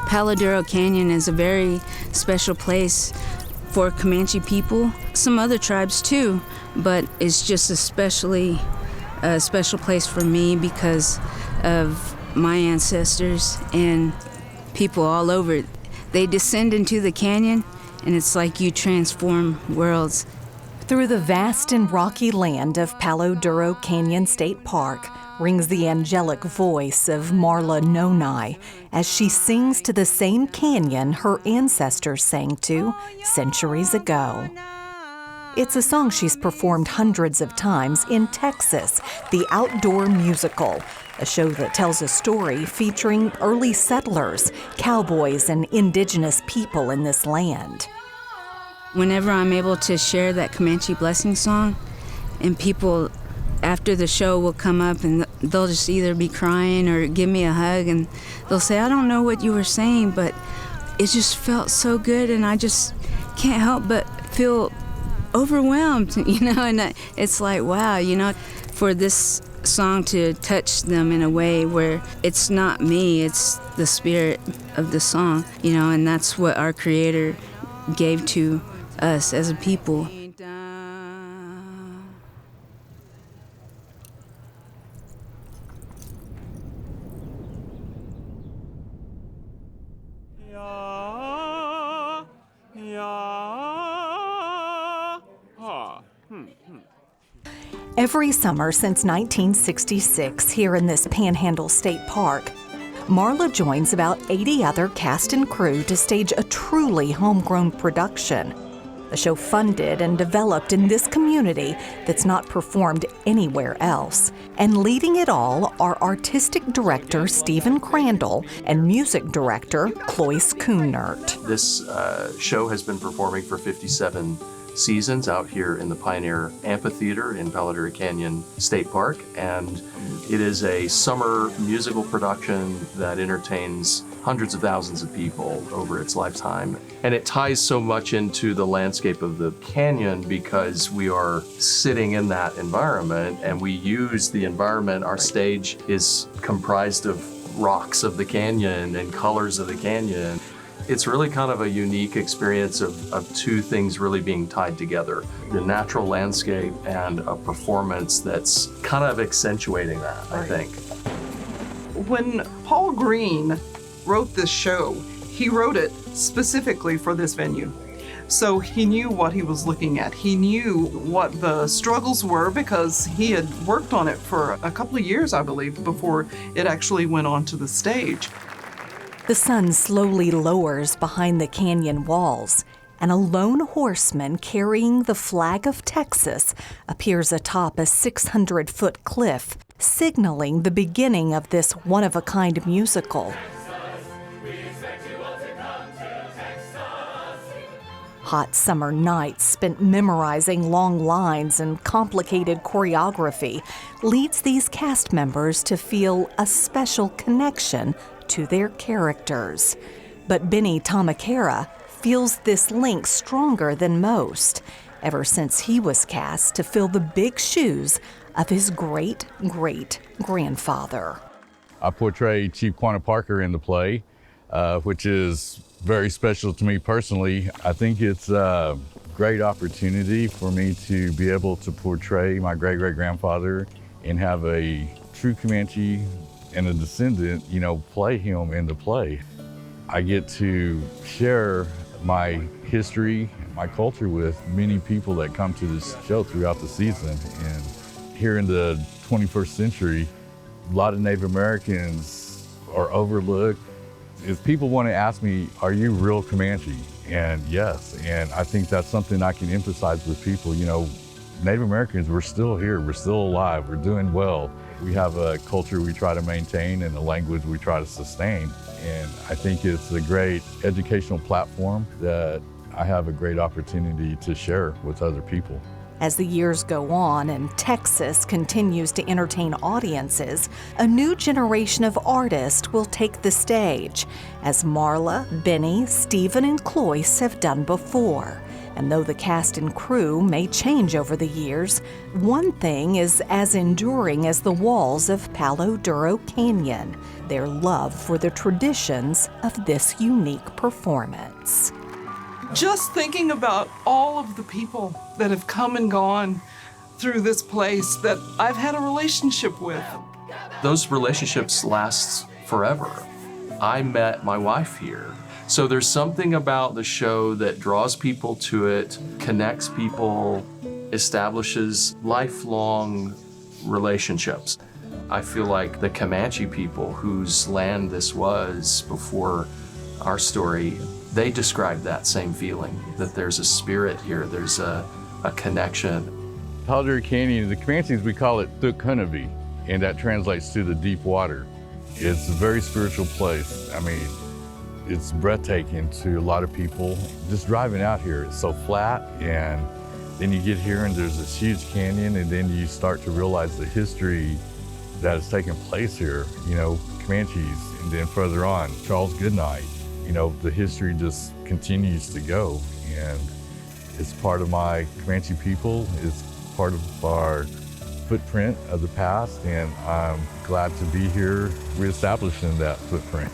Palo Duro Canyon is a very special place for Comanche people, some other tribes too, but it's just especially a special place for me because of my ancestors and people all over. They descend into the canyon, and it's like you transform worlds. Through the vast and rocky land of Palo Duro Canyon State Park rings the angelic voice of Marla Nonai as she sings to the same canyon her ancestors sang to centuries ago. It's a song she's performed hundreds of times in Texas, the Outdoor Musical, a show that tells a story featuring early settlers, cowboys, and indigenous people in this land. Whenever I'm able to share that Comanche blessing song, and people after the show will come up and they'll just either be crying or give me a hug, and they'll say, I don't know what you were saying, but it just felt so good, and I just can't help but feel overwhelmed, and it's like, wow, for this song to touch them in a way where it's not me, it's the spirit of the song, and that's what our Creator gave to us as a people. Every summer since 1966 here in this Panhandle State Park, Marla joins about 80 other cast and crew to stage a truly homegrown production. A show funded and developed in this community that's not performed anywhere else. And leading it all are artistic director Stephen Crandall and music director Cloyce Kuhnert. This show has been performing for 57 seasons out here in the Pioneer Amphitheater in Palo Duro Canyon State Park, and it is a summer musical production that entertains hundreds of thousands of people over its lifetime. And it ties so much into the landscape of the canyon because we are sitting in that environment and we use the environment. Our stage is comprised of rocks of the canyon and colors of the canyon. It's really kind of a unique experience of two things really being tied together, the natural landscape and a performance that's kind of accentuating that, I think. When Paul Green wrote this show, he wrote it specifically for this venue. So he knew what he was looking at. He knew what the struggles were because he had worked on it for a couple of years, I believe, before it actually went onto the stage. The sun slowly lowers behind the canyon walls, and a lone horseman carrying the flag of Texas appears atop a 600-foot cliff, signaling the beginning of this one-of-a-kind musical. Hot summer nights spent memorizing long lines and complicated choreography leads these cast members to feel a special connection to their characters. But Benny Tomakera feels this link stronger than most, ever since he was cast to fill the big shoes of his great-great-grandfather. I portray Chief Quanah Parker in the play, which is very special to me personally. I think it's a great opportunity for me to be able to portray my great-great-grandfather and have a true Comanche and a descendant, play him in the play. I get to share my history, my culture with many people that come to this show throughout the season. And here in the 21st century, a lot of Native Americans are overlooked. If people want to ask me, are you real Comanche? And yes, and I think that's something I can emphasize with people. Native Americans, we're still here, we're still alive, we're doing well. We have a culture we try to maintain and a language we try to sustain. And I think it's a great educational platform that I have a great opportunity to share with other people. As the years go on and Texas continues to entertain audiences, a new generation of artists will take the stage, as Marla, Benny, Stephen, and Cloyce have done before. And though the cast and crew may change over the years, one thing is as enduring as the walls of Palo Duro Canyon, their love for the traditions of this unique performance. Just thinking about all of the people that have come and gone through this place that I've had a relationship with. Those relationships last forever. I met my wife here. So there's something about the show that draws people to it, connects people, establishes lifelong relationships. I feel like the Comanche people whose land this was before our story, they describe that same feeling, that there's a spirit here, there's a connection. Palo Duro Canyon, the Comanches, we call it Thukunavi, and that translates to the deep water. It's a very spiritual place. I mean, it's breathtaking to a lot of people. Just driving out here, it's so flat, and then you get here and there's this huge canyon, and then you start to realize the history that has taken place here. You know, Comanches, and then further on, Charles Goodnight. You know, the history just continues to go, and it's part of my Comanche people. It's part of our footprint of the past, and I'm glad to be here reestablishing that footprint.